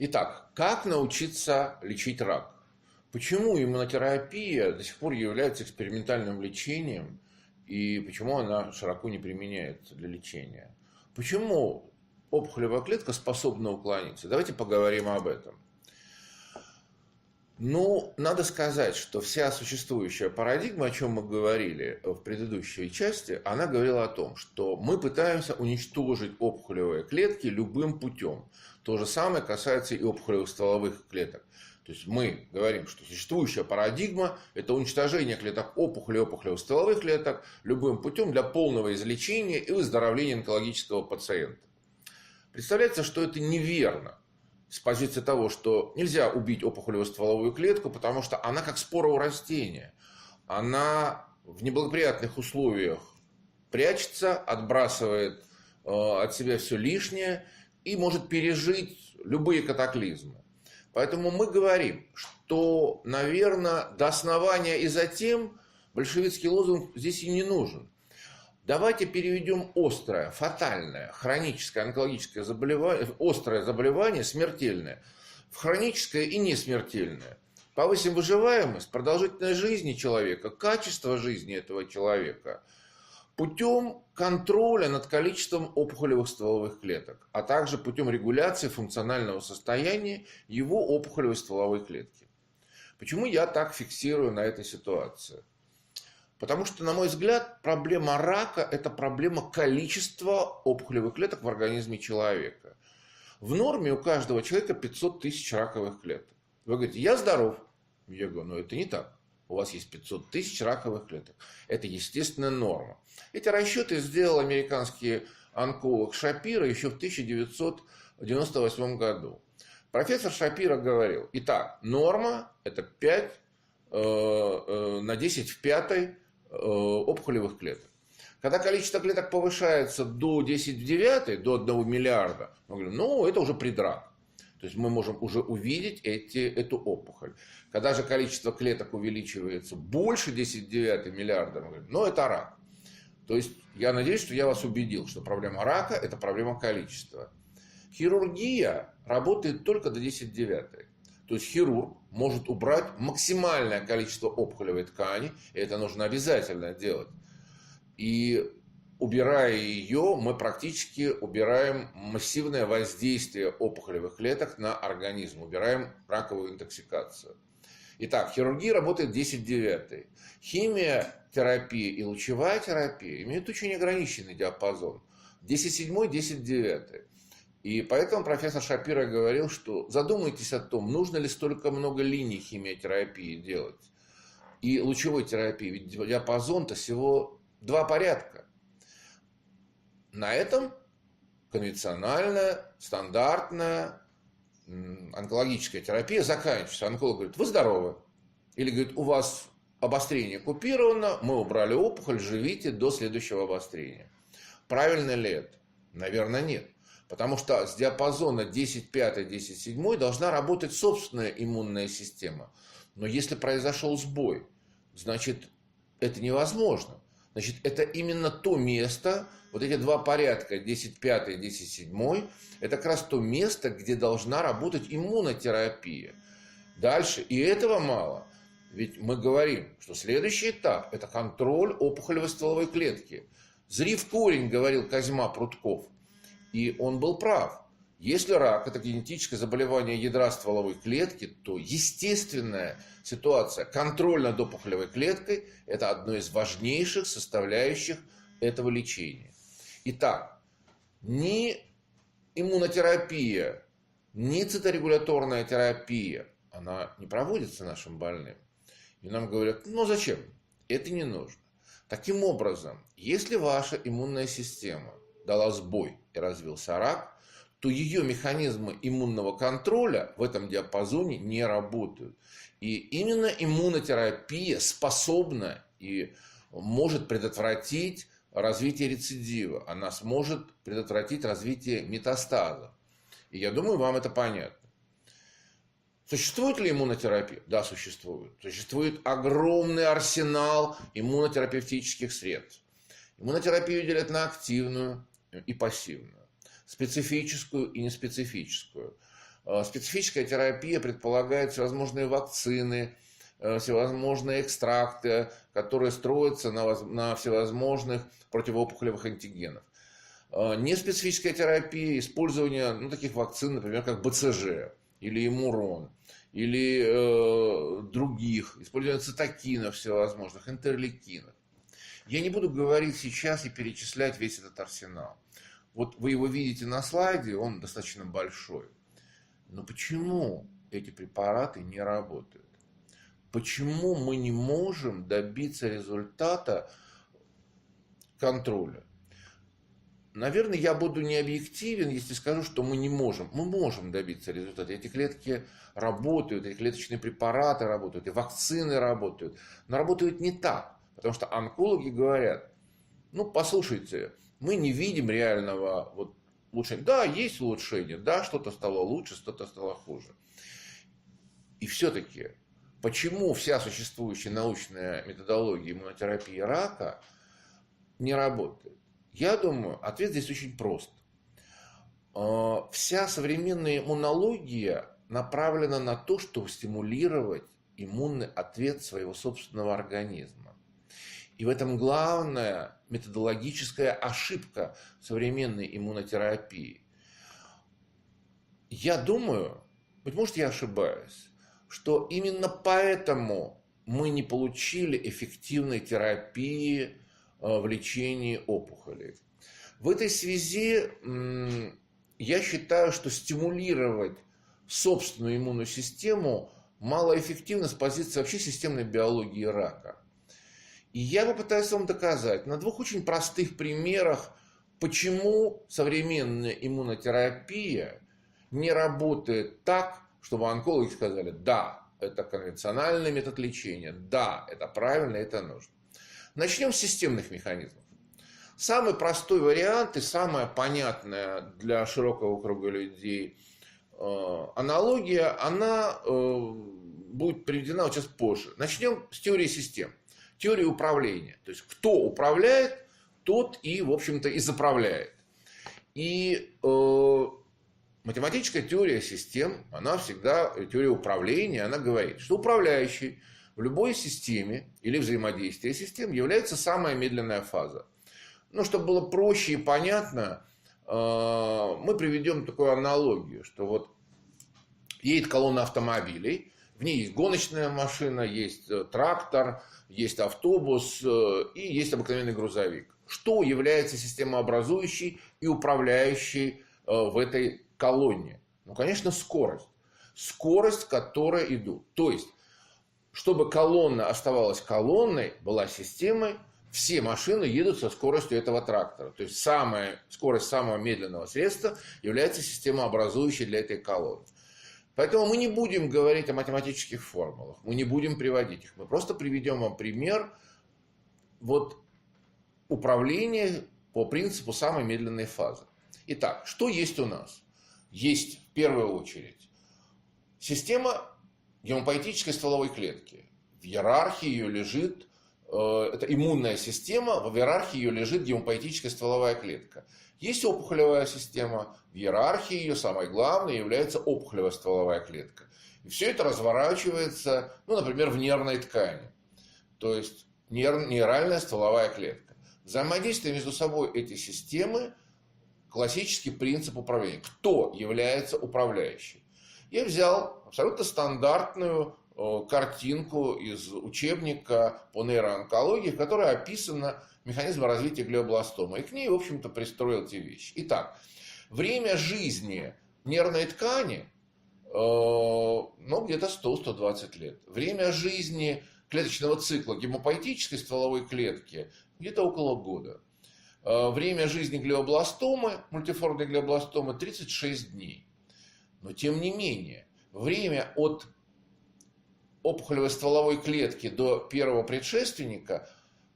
Итак, как научиться лечить рак? Почему иммунотерапия до сих пор является экспериментальным лечением и почему она широко не применяется для лечения? Почему опухолевая клетка способна уклониться? Давайте поговорим об этом. Ну, надо сказать, что вся существующая парадигма, о чем мы говорили в предыдущей части, она говорила о том, что мы пытаемся уничтожить опухолевые клетки любым путем. То же самое касается и опухолевых стволовых клеток. То есть мы говорим, что существующая парадигма – это уничтожение клеток опухоли, опухолевых стволовых клеток любым путем для полного излечения и выздоровления онкологического пациента. Представляется, что это неверно. С позиции того, что нельзя убить опухолевую стволовую клетку, потому что она как спора у растения. Она в неблагоприятных условиях прячется, отбрасывает от себя все лишнее и может пережить любые катаклизмы. Поэтому мы говорим, что, наверное, до основания и затем большевистский лозунг здесь и не нужен. Давайте переведем острое, фатальное, хроническое онкологическое заболевание, острое заболевание, смертельное, в хроническое и несмертельное. Повысим выживаемость, продолжительность жизни человека, качество жизни этого человека путем контроля над количеством опухолевых стволовых клеток, а также путем регуляции функционального состояния его опухолевой стволовой клетки. Почему я так фиксирую на этой ситуации? Потому что, на мой взгляд, проблема рака – это проблема количества опухолевых клеток в организме человека. В норме у каждого человека 500 тысяч раковых клеток. Вы говорите, я здоров. Я говорю, но это не так. У вас есть 500 тысяч раковых клеток. Это естественная норма. Эти расчеты сделал американский онколог Шапиро еще в 1998 году. Профессор Шапиро говорил, итак, норма – это 5 на 10 в пятой опухолевых клеток. Когда количество клеток повышается до 10 в 9, до 1 миллиарда, мы говорим, ну, это уже предрак. То есть мы можем уже увидеть эту опухоль. Когда же количество клеток увеличивается больше 10 в 9 миллиарда, мы говорим, ну, это рак. То есть я надеюсь, что я вас убедил, что проблема рака – это проблема количества. Хирургия работает только до 10 в 9. То есть хирург может убрать максимальное количество опухолевой ткани, и это нужно обязательно делать. И убирая ее, мы практически убираем массивное воздействие опухолевых клеток на организм, убираем раковую интоксикацию. Итак, хирургия работает 10 в 9. Химиотерапия и лучевая терапия имеют очень ограниченный диапазон. 10 в 7, 10 в 9. И поэтому профессор Шапиро говорил, что задумайтесь о том, нужно ли столько много линий химиотерапии делать и лучевой терапии, ведь диапазон-то всего 2 порядка. На этом конвенциональная, стандартная онкологическая терапия заканчивается. Онколог говорит, вы здоровы. Или говорит, у вас обострение купировано, мы убрали опухоль, живите до следующего обострения. Правильно ли это? Наверное, нет. Потому что с диапазона 10-5-10-7 должна работать собственная иммунная система. Но если произошел сбой, значит, это невозможно. Значит, это именно то место, вот эти 2 порядка, 10-5 и 10-7, это как раз то место, где должна работать иммунотерапия. Дальше, и этого мало. Ведь мы говорим, что следующий этап – это контроль опухолевой стволовой клетки. «Зри в корень», говорил Козьма Прутков. И он был прав. Если рак – это генетическое заболевание ядра стволовой клетки, то естественная ситуация, контроль над опухолевой клеткой – это одно из важнейших составляющих этого лечения. Итак, ни иммунотерапия, ни циторегуляторная терапия, она не проводится нашим больным. И нам говорят, ну зачем? Это не нужно. Таким образом, если ваша иммунная система дала сбой и развился рак, то ее механизмы иммунного контроля в этом диапазоне не работают. И именно иммунотерапия способна и может предотвратить развитие рецидива. Она сможет предотвратить развитие метастаза. И я думаю, вам это понятно. Существует ли иммунотерапия? Да, существует. Существует огромный арсенал иммунотерапевтических средств. Иммунотерапию делят на активную и пассивную, специфическую и неспецифическую. Специфическая терапия предполагает всевозможные вакцины, всевозможные экстракты, которые строятся на всевозможных противоопухолевых антигенах. Неспецифическая терапия, использование таких вакцин, например, как БЦЖ или Имурон, или других, использование цитокинов всевозможных, интерлейкинов. Я не буду говорить сейчас и перечислять весь этот арсенал. Вот вы его видите на слайде, он достаточно большой. Но почему эти препараты не работают? Почему мы не можем добиться результата контроля? Наверное, я буду не объективен, если скажу, что мы не можем. Мы можем добиться результата. Эти клетки работают, эти клеточные препараты работают, и вакцины работают. Но работают не так. Потому что онкологи говорят, послушайте, мы не видим реального улучшения. Да, есть улучшение, да, что-то стало лучше, что-то стало хуже. И все-таки, почему вся существующая научная методология иммунотерапии рака не работает? Я думаю, ответ здесь очень прост. Вся современная иммунология направлена на то, чтобы стимулировать иммунный ответ своего собственного организма. И в этом главная методологическая ошибка современной иммунотерапии. Я думаю, быть может, я ошибаюсь, что именно поэтому мы не получили эффективной терапии в лечении опухолей. В этой связи я считаю, что стимулировать собственную иммунную систему малоэффективно с позиции вообще системной биологии рака. И я попытаюсь вам доказать на двух очень простых примерах, почему современная иммунотерапия не работает так, чтобы онкологи сказали, да, это конвенциональный метод лечения, да, это правильно, это нужно. Начнем с системных механизмов. Самый простой вариант и самая понятная для широкого круга людей аналогия, она будет приведена сейчас позже. Начнем с теории систем, теории управления. То есть, кто управляет, тот и, в общем-то, и заправляет. И математическая теория систем, она всегда, теория управления, она говорит, что управляющий в любой системе или взаимодействии систем является самая медленная фаза. Чтобы было проще и понятно, мы приведем такую аналогию, что едет колонна автомобилей, в ней есть гоночная машина, есть трактор, есть автобус и есть обыкновенный грузовик. Что является системообразующей и управляющей в этой колонне? Конечно, скорость. Скорость, которой идут. То есть, чтобы колонна оставалась колонной, была системой, все машины едут со скоростью этого трактора. То есть, скорость самого медленного средства является системообразующей для этой колонны. Поэтому мы не будем говорить о математических формулах, мы не будем приводить их. Мы просто приведем вам пример управления по принципу самой медленной фазы. Итак, что есть у нас? Есть в первую очередь система гемопоэтической стволовой клетки. В иерархии ее лежит, это иммунная система, в иерархии ее лежит гемопоэтическая стволовая клетка. Есть опухолевая система, в иерархии ее самой главной является опухолевая стволовая клетка. И все это разворачивается, например, в нервной ткани. То есть нейральная стволовая клетка. Взаимодействие между собой эти системы – классический принцип управления. Кто является управляющим? Я взял абсолютно стандартную картинку из учебника по нейроонкологии, в которой описано механизм развития глиобластома. И к ней, в общем-то, пристроил те вещи. Итак, время жизни нервной ткани где-то 100-120 лет. Время жизни клеточного цикла гемопоэтической стволовой клетки где-то около года. Время жизни глиобластомы, мультиформной глиобластомы 36 дней. Но тем не менее, время от опухолевой стволовой клетки до первого предшественника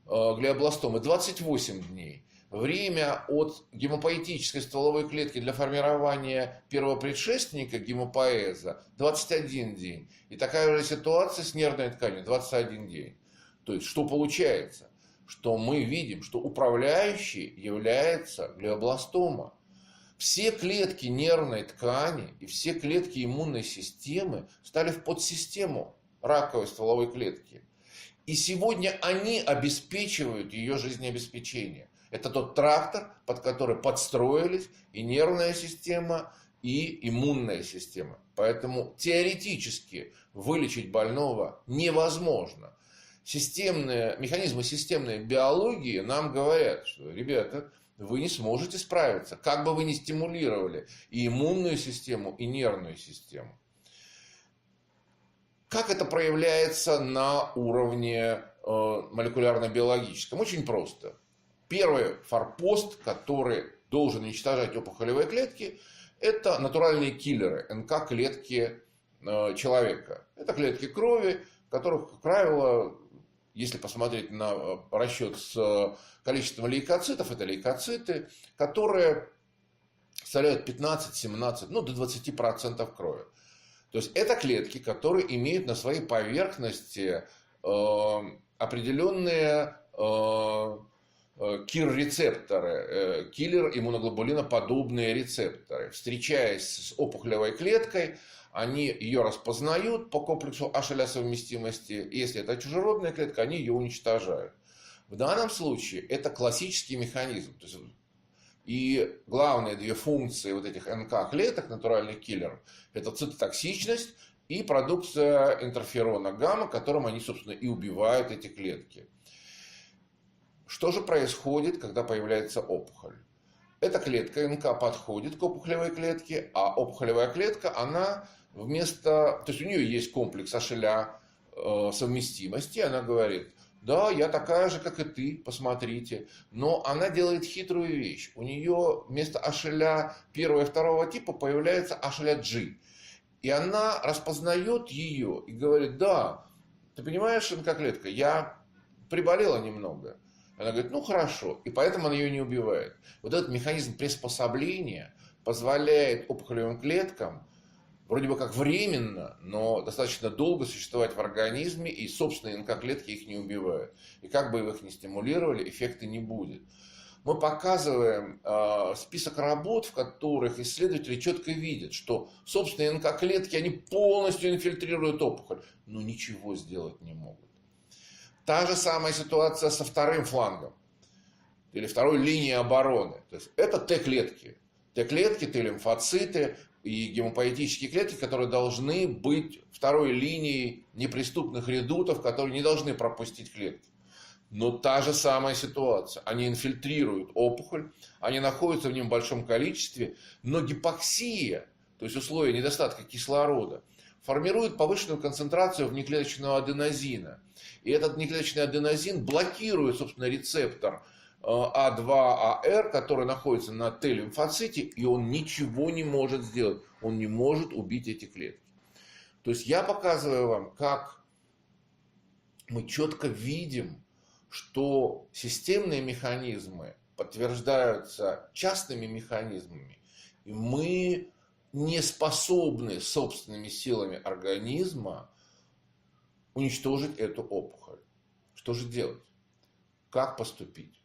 глиобластомы 28 дней. Время от гемопоэтической стволовой клетки для формирования первого предшественника гемопоэза 21 день. И такая же ситуация с нервной тканью 21 день. То есть, что получается? Что мы видим, что управляющей является глиобластома. Все клетки нервной ткани и все клетки иммунной системы стали в подсистему раковой стволовой клетки. И сегодня они обеспечивают ее жизнеобеспечение. Это тот трактор, под который подстроились и нервная система, и иммунная система. Поэтому теоретически вылечить больного невозможно. Механизмы системной биологии нам говорят, что, ребята, вы не сможете справиться, как бы вы ни стимулировали и иммунную систему, и нервную систему. Как это проявляется на уровне молекулярно-биологическом? Очень просто. Первый форпост, который должен уничтожать опухолевые клетки, это натуральные киллеры, НК-клетки человека. Это клетки крови, которых, как правило, если посмотреть на расчет с количеством лейкоцитов, это лейкоциты, которые составляют 15-17, до 20% крови. То есть это клетки, которые имеют на своей поверхности определенные KIR-рецепторы, киллер-иммуноглобулиноподобные рецепторы. Встречаясь с опухолевой клеткой, они ее распознают по комплексу HLA-совместимости. Если это чужеродная клетка, они ее уничтожают. В данном случае это классический механизм. То есть, и главные две функции вот этих НК-клеток, натуральных киллеров, это цитотоксичность и продукция интерферона гамма, которым они, собственно, и убивают эти клетки. Что же происходит, когда появляется опухоль? Эта клетка НК подходит к опухолевой клетке, а опухолевая клетка, она то есть у нее есть комплекс HLA совместимости, она говорит: да, я такая же, как и ты, посмотрите. Но она делает хитрую вещь. У нее вместо HLA первого и второго типа появляется HLA-G. И она распознает ее и говорит: да, ты понимаешь, НК-клетка, я приболела немного. Она говорит: ну хорошо. И поэтому она ее не убивает. Вот этот механизм приспособления позволяет опухолевым клеткам вроде бы как временно, но достаточно долго существовать в организме, и собственные НК-клетки их не убивают. И как бы их ни стимулировали, эффекта не будет. Мы показываем список работ, в которых исследователи четко видят, что собственные НК-клетки, они полностью инфильтрируют опухоль, но ничего сделать не могут. Та же самая ситуация со вторым флангом или второй линией обороны. То есть это Т-клетки. Т-клетки, Т-лимфоциты и гемопоэтические клетки, которые должны быть второй линией неприступных редутов, которые не должны пропустить клетки. Но та же самая ситуация. Они инфильтрируют опухоль, они находятся в нем в большом количестве, но гипоксия, то есть условия недостатка кислорода, формирует повышенную концентрацию внеклеточного аденозина. И этот внеклеточный аденозин блокирует, собственно, рецептор А2АР, который находится на Т-лимфоците, и он ничего не может сделать. Он не может убить эти клетки. То есть я показываю вам, как мы четко видим, что системные механизмы подтверждаются частными механизмами, и мы не способны собственными силами организма уничтожить эту опухоль. Что же делать? Как поступить?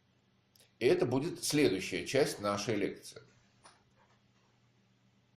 И это будет следующая часть нашей лекции.